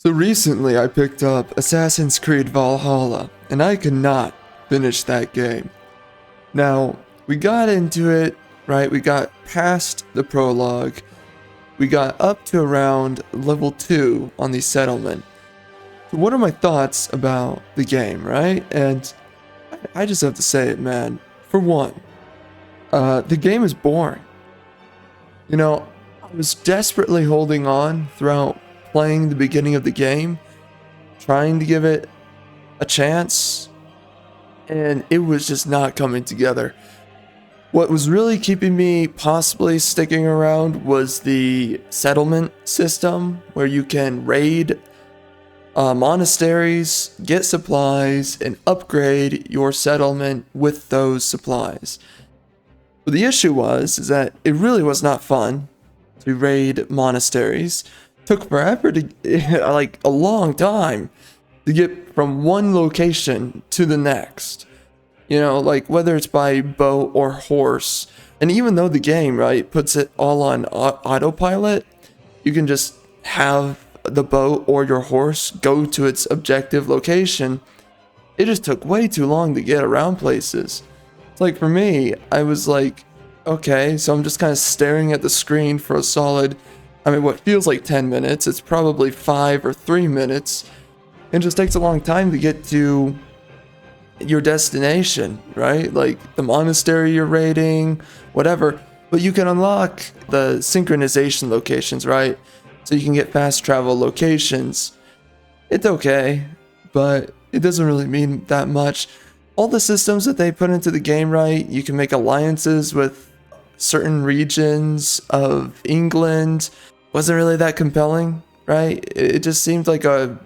So recently I picked up Assassin's Creed Valhalla, and I could not finish that game. Now, we got into it, right? We got past the prologue. We got up to around level 2 on the settlement. So what are my thoughts about the game, right? And I just have to say it, man. For one, the game is boring. You know, I was desperately holding on throughout playing the beginning of the game, trying to give it a chance, and it was just not coming together. What was really keeping me possibly sticking around was the settlement system, where you can raid monasteries, get supplies, and upgrade your settlement with those supplies. But the issue is that it really was not fun to raid monasteries. Took forever to, like a long time, to get from one location to the next. You know, like whether it's by boat or horse. And even though the game, right, puts it all on autopilot, you can just have the boat or your horse go to its objective location. It just took way too long to get around places. It's like for me, I was like, okay, so I'm just kind of staring at the screen for a solid, what feels like 10 minutes. It's probably 5 or 3 minutes. It just takes a long time to get to your destination, right? Like the monastery you're raiding, whatever. But you can unlock the synchronization locations, right? So you can get fast travel locations. It's okay, but it doesn't really mean that much. All the systems that they put into the game, right? You can make alliances with certain regions of England. Wasn't really that compelling, right? It just seemed like a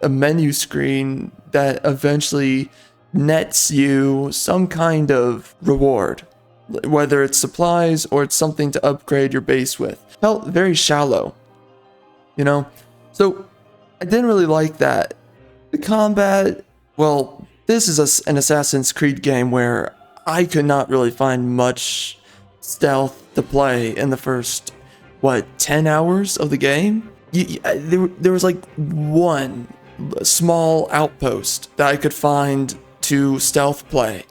menu screen that eventually nets you some kind of reward, whether it's supplies or it's something to upgrade your base with. Felt very shallow, you know? So I didn't really like that. The combat, well, this is an Assassin's Creed game where I could not really find much stealth to play in the first 10 hours of the game. There was like one small outpost that I could find to stealth play.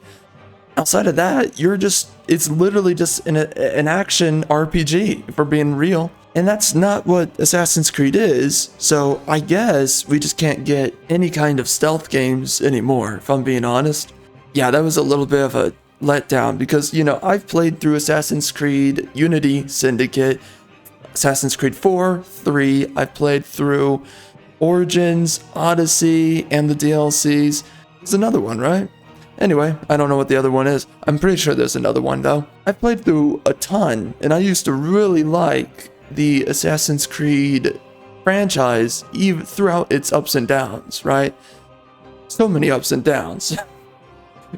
Outside of that, it's literally just an action RPG, if we're being real. And that's not what Assassin's Creed is, so I guess we just can't get any kind of stealth games anymore, if I'm being honest. Yeah, that was a little bit of a letdown, because, you know, I've played through Assassin's Creed Unity, Syndicate, Assassin's Creed 4, 3, I've played through Origins, Odyssey, and the DLCs. There's another one, right? Anyway, I don't know what the other one is. I'm pretty sure there's another one, though. I've played through a ton, and I used to really like the Assassin's Creed franchise, even throughout its ups and downs, right? So many ups and downs.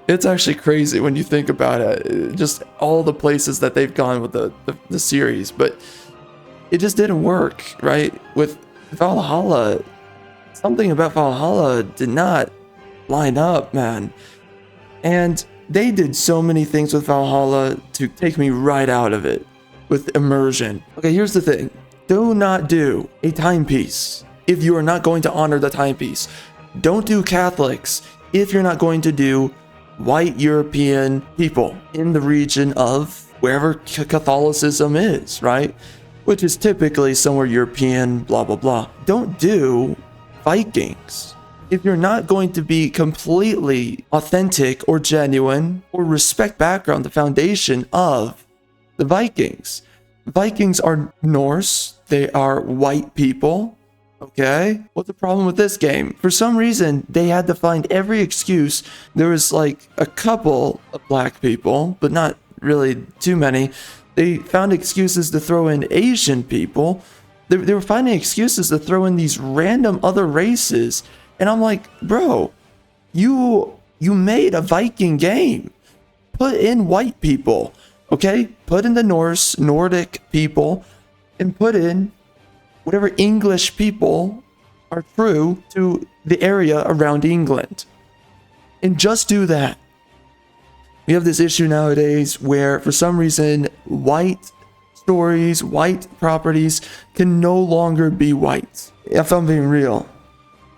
It's actually crazy when you think about it. Just all the places that they've gone with the series, but it just didn't work, right? With Valhalla, something about Valhalla did not line up, man. And they did so many things with Valhalla to take me right out of it with immersion. Okay, here's the thing. Do not do a timepiece if you are not going to honor the timepiece. Don't do Catholics if you're not going to do white European people in the region of wherever Catholicism is, right? Which is typically somewhere European, blah, blah, blah. Don't do Vikings if you're not going to be completely authentic or genuine or respect background, the foundation of the Vikings. Vikings are Norse. They are white people. Okay? What's the problem with this game? For some reason, they had to find every excuse. There was like a couple of black people, but not really too many. They found excuses to throw in Asian people. They were finding excuses to throw in these random other races. And I'm like, bro, you made a Viking game. Put in white people, okay? Put in the Nordic people, and put in whatever English people are true to the area around England. And just do that. We have this issue nowadays where, for some reason, white stories, white properties can no longer be white. If I'm being real,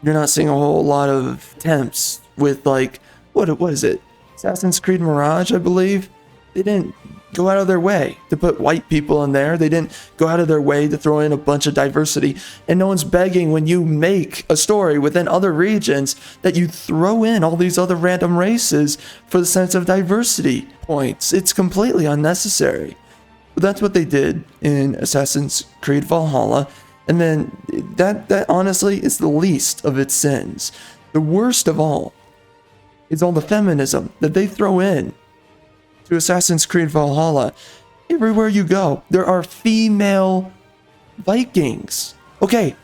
You're not seeing a whole lot of attempts with like, what is it? Assassin's Creed Mirage, I believe. They didn't go out of their way to put white people in there. They didn't go out of their way to throw in a bunch of diversity. And no one's begging when you make a story within other regions that you throw in all these other random races for the sense of diversity points. It's completely unnecessary. But that's what they did in Assassin's Creed Valhalla. And then that honestly is the least of its sins. The worst of all is all the feminism that they throw in to Assassin's Creed Valhalla. Everywhere you go, there are female Vikings. Okay,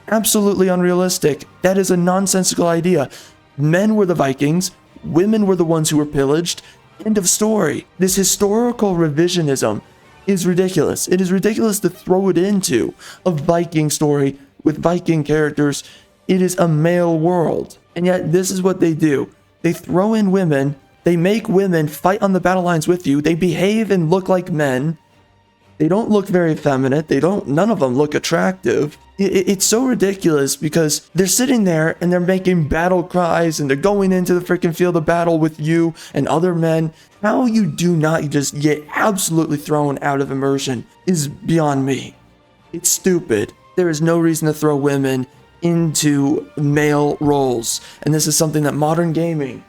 absolutely unrealistic. That is a nonsensical idea. Men were the Vikings, women were the ones who were pillaged. End of story. This historical revisionism is ridiculous. It is ridiculous to throw it into a Viking story with Viking characters. It is a male world. And yet this is what they do. They throw in women. They make women fight on the battle lines with you. They behave and look like men. They don't look very effeminate. None of them look attractive. It's so ridiculous because they're sitting there and they're making battle cries and they're going into the freaking field of battle with you and other men. How you do not just get absolutely thrown out of immersion is beyond me. It's stupid. There is no reason to throw women into male roles. And this is something that modern gaming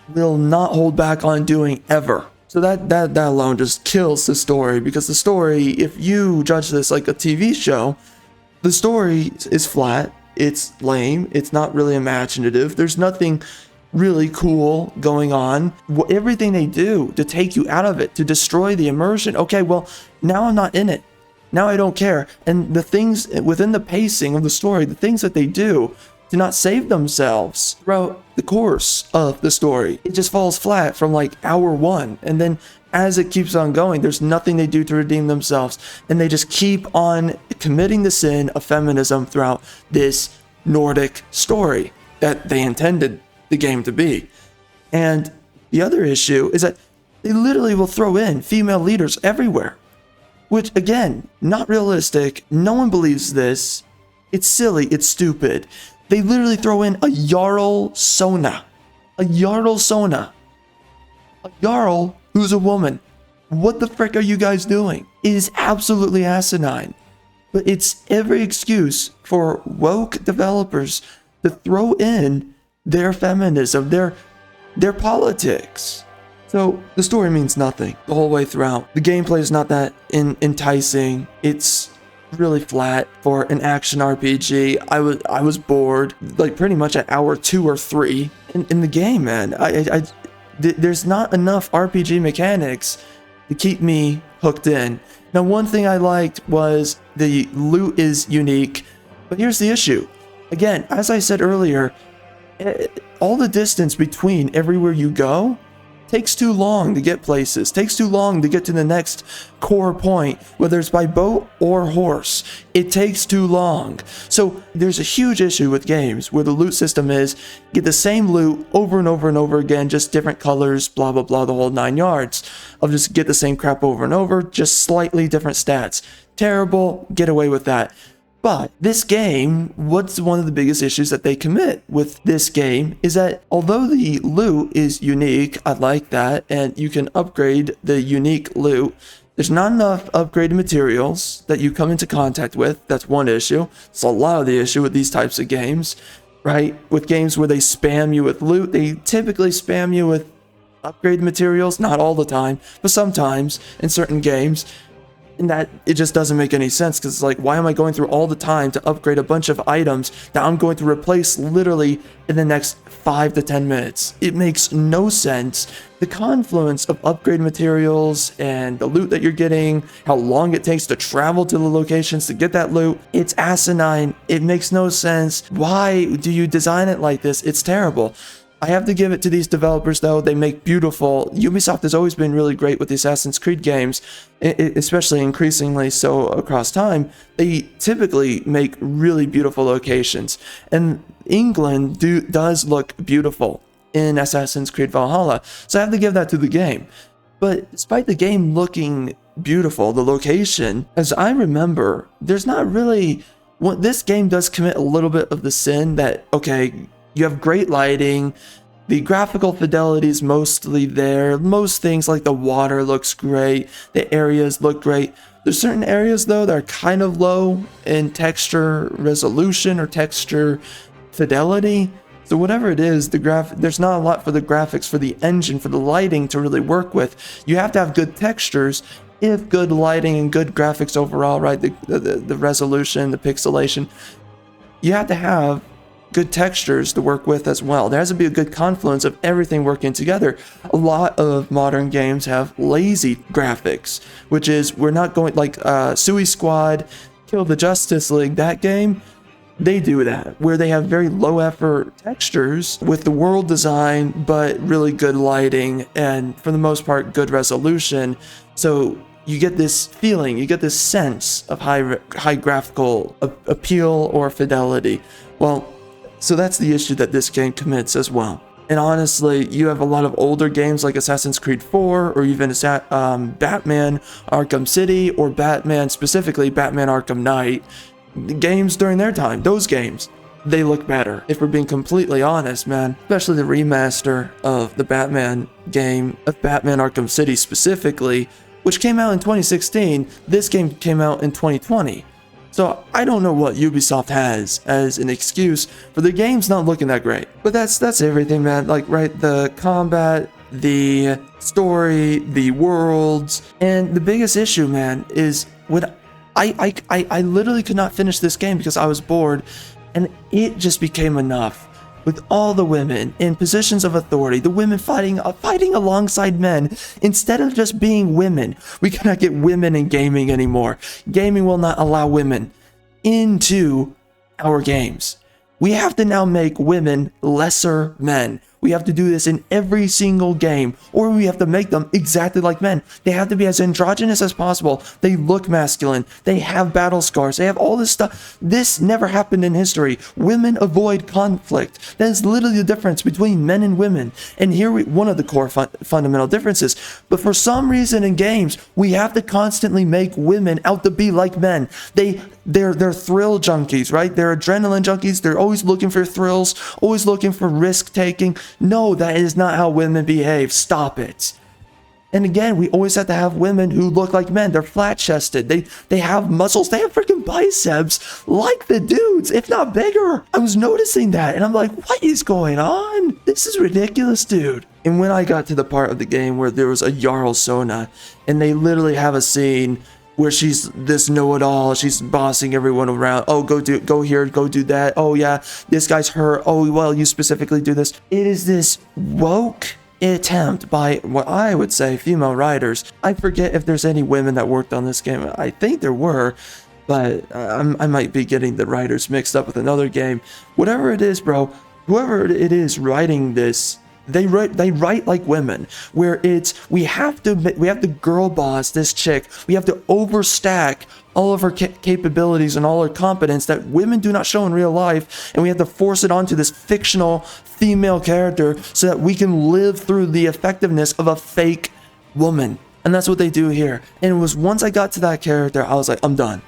will not hold back on doing ever. So that alone just kills the story, because the story, if you judge this like a TV show, the story is flat, it's lame, it's not really imaginative, there's nothing really cool going on. Everything they do to take you out of it, to destroy the immersion, okay, well, now I'm not in it. Now I don't care. And the things within the pacing of the story, the things that they do not save themselves throughout the course of the story. It just falls flat from like hour one. And then as it keeps on going, there's nothing they do to redeem themselves. And they just keep on committing the sin of feminism throughout this Nordic story that they intended the game to be. And the other issue is that they literally will throw in female leaders everywhere, which again, not realistic. No one believes this. It's silly. It's stupid. They literally throw in a Jarl Sona. A Jarl Sona. A Jarl who's a woman. What the frick are you guys doing? It is absolutely asinine. But it's every excuse for woke developers to throw in their feminism, their politics. So the story means nothing the whole way throughout. The gameplay is not that enticing. It's really flat for an action RPG. I was bored like pretty much at hour 2 or 3 in the game, man. There's not enough RPG mechanics to keep me hooked in. Now, one thing I liked was the loot is unique, but here's the issue. Again, as I said earlier, all the distance between everywhere you go takes too long to get places, takes too long to get to the next core point, whether it's by boat or horse. It takes too long. So there's a huge issue with games where the loot system is get the same loot over and over and over again, just different colors, blah, blah, blah, the whole 9 yards. I'll just get the same crap over and over, just slightly different stats. Terrible, get away with that. But this game, what's one of the biggest issues that they commit with this game is that although the loot is unique, I like that, and you can upgrade the unique loot, there's not enough upgraded materials that you come into contact with. That's one issue. It's a lot of the issue with these types of games, right? With games where they spam you with loot, they typically spam you with upgraded materials, not all the time, but sometimes in certain games. And that it just doesn't make any sense, because it's like, why am I going through all the time to upgrade a bunch of items that I'm going to replace literally in the next 5 to 10 minutes? It makes no sense. The confluence of upgrade materials and the loot that you're getting, how long it takes to travel to the locations to get that loot, it's asinine. It makes no sense. Why do you design it like this? It's terrible. I have to give it to these developers, though. They make beautiful. Ubisoft has always been really great with the Assassin's Creed games, especially increasingly so across time. They typically make really beautiful locations. And England does look beautiful in Assassin's Creed Valhalla. So I have to give that to the game. But despite the game looking beautiful, the location, as I remember, there's not really this game does commit a little bit of the sin that, okay, you have great lighting, the graphical fidelity is mostly there, most things like the water looks great, the areas look great. There's certain areas though that are kind of low in texture resolution or texture fidelity. So whatever it is, there's not a lot for the graphics, for the engine, for the lighting to really work with. You have to have good textures, if good lighting and good graphics overall, right? The resolution, the pixelation. You have to have good textures to work with as well. There has to be a good confluence of everything working together. A lot of modern games have lazy graphics, which is, we're not going like Sui Squad, Kill the Justice League, that game, they do that, where they have very low effort textures with the world design, but really good lighting and for the most part, good resolution. So you get this feeling, you get this sense of high graphical appeal or fidelity. Well, so that's the issue that this game commits as well. And honestly, you have a lot of older games like Assassin's Creed 4 or even Batman Arkham City or Batman, specifically Batman Arkham Knight. Games during their time, those games, they look better. If we're being completely honest, man, especially the remaster of the Batman game, of Batman Arkham City specifically, which came out in 2016, this game came out in 2020. So I don't know what Ubisoft has as an excuse for the game's not looking that great. But that's everything, man. Like, right, the combat, the story, the worlds, and the biggest issue, man, is when I literally could not finish this game because I was bored, and it just became enough. With all the women in positions of authority, the women fighting alongside men, instead of just being women. We cannot get women in gaming anymore. Gaming will not allow women into our games. We have to now make women lesser men. We have to do this in every single game, or we have to make them exactly like men. They have to be as androgynous as possible. They look masculine. They have battle scars. They have all this stuff. This never happened in history. Women avoid conflict. That is literally the difference between men and women. And here, one of the core fundamental differences. But for some reason in games, we have to constantly make women out to be like men. They're thrill junkies, right? They're adrenaline junkies. They're always looking for thrills, always looking for risk taking. No, that is not how women behave. Stop it. And again, we always have to have women who look like men. They're flat-chested. They have muscles. They have freaking biceps like the dudes, if not bigger. I was noticing that, and I'm like, what is going on? This is ridiculous, dude. And when I got to the part of the game where there was a Jarl Sona, and they literally have a scene where she's this know-it-all, she's bossing everyone around. Oh, go here, go do that. Oh yeah, this guy's hurt. Oh, well, you specifically do this. It is this woke attempt by what I would say female writers. I forget if there's any women that worked on this game. I think there were, but I might be getting the writers mixed up with another game. Whatever it is, bro, whoever it is writing this, they write like women, where it's we have to girl boss this chick. We have to overstack all of her capabilities and all her competence that women do not show in real life, and we have to force it onto this fictional female character so that we can live through the effectiveness of a fake woman. And that's what they do here. And it was once I got to that character, I was like, I'm done.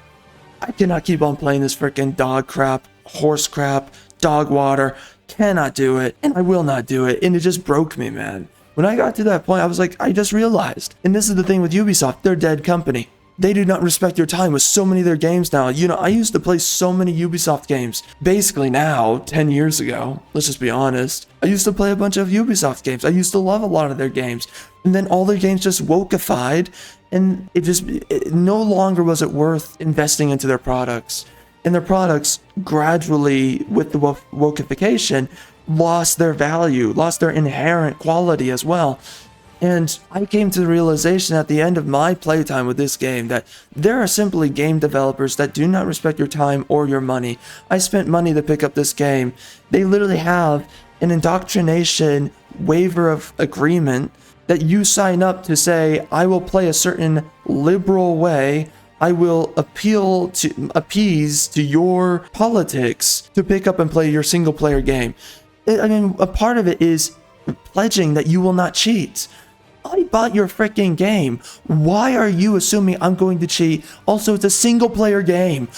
I cannot keep on playing this freaking dog crap, horse crap, dog water. Cannot do it, and I will not do it. And it just broke me, man. When I got to that point, I was like, I just realized. And this is the thing with Ubisoft, they're a dead company. They do not respect your time with so many of their games now. You know, I used to play so many Ubisoft games. Basically now, 10 years ago, let's just be honest, I used to play a bunch of Ubisoft games. I used to love a lot of their games. And then all their games just wokeified, and no longer was it worth investing into their products. And their products gradually, with the wokeification, lost their value, lost their inherent quality as well. And I came to the realization at the end of my playtime with this game that there are simply game developers that do not respect your time or your money. I spent money to pick up this game. They literally have an indoctrination waiver of agreement that you sign up to say, I will play a certain liberal way. I will appease to your politics to pick up and play your single player game. I mean, a part of it is pledging that you will not cheat. I bought your freaking game. Why are you assuming I'm going to cheat? Also, it's a single player game.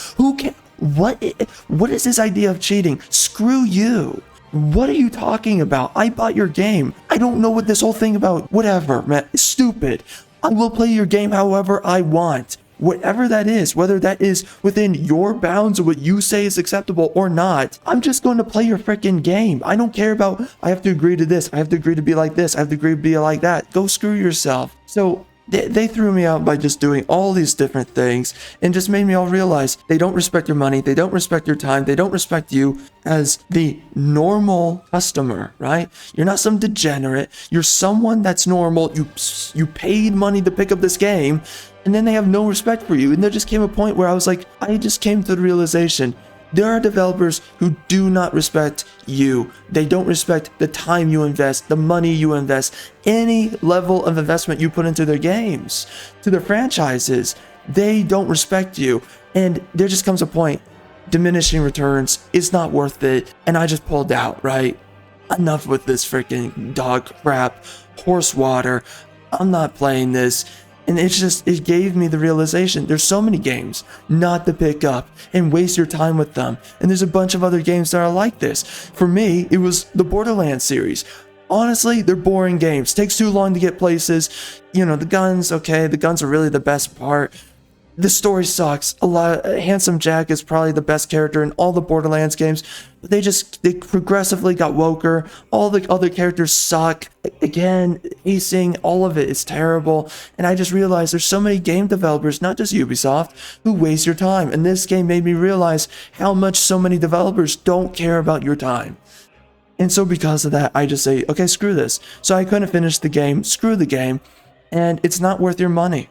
What is this idea of cheating? Screw you. What are you talking about? I bought your game. I don't know what this whole thing about. Whatever, man. It's stupid. I will play your game however I want. Whatever that is, whether that is within your bounds or what you say is acceptable or not, I'm just going to play your freaking game. I don't care about, I have to agree to this, I have to agree to be like this, I have to agree to be like that. Go screw yourself. So they threw me out by just doing all these different things and just made me all realize they don't respect your money, they don't respect your time, they don't respect you as the normal customer, right? You're not some degenerate, you're someone that's normal, you paid money to pick up this game, and then they have no respect for you. And there just came a point where I was like, I just came to the realization, there are developers who do not respect you. They don't respect the time you invest, the money you invest, any level of investment you put into their games, to their franchises. They don't respect you. And there just comes a point, diminishing returns, it's not worth it. And I just pulled out, right? Enough with this freaking dog crap, horse water. I'm not playing this. And it gave me the realization, there's so many games not to pick up and waste your time with them. And there's a bunch of other games that are like this. For me, it was the Borderlands series. Honestly, they're boring games. Takes too long to get places. You know, the guns, okay, the guns are really the best part. The story sucks. Handsome Jack is probably the best character in all the Borderlands games. But they progressively got woker. All the other characters suck. Again, acing, all of it is terrible. And I just realized there's so many game developers, not just Ubisoft, who waste your time. And this game made me realize how much so many developers don't care about your time. And so because of that, I just say, okay, screw this. So I couldn't finish the game. Screw the game. And it's not worth your money.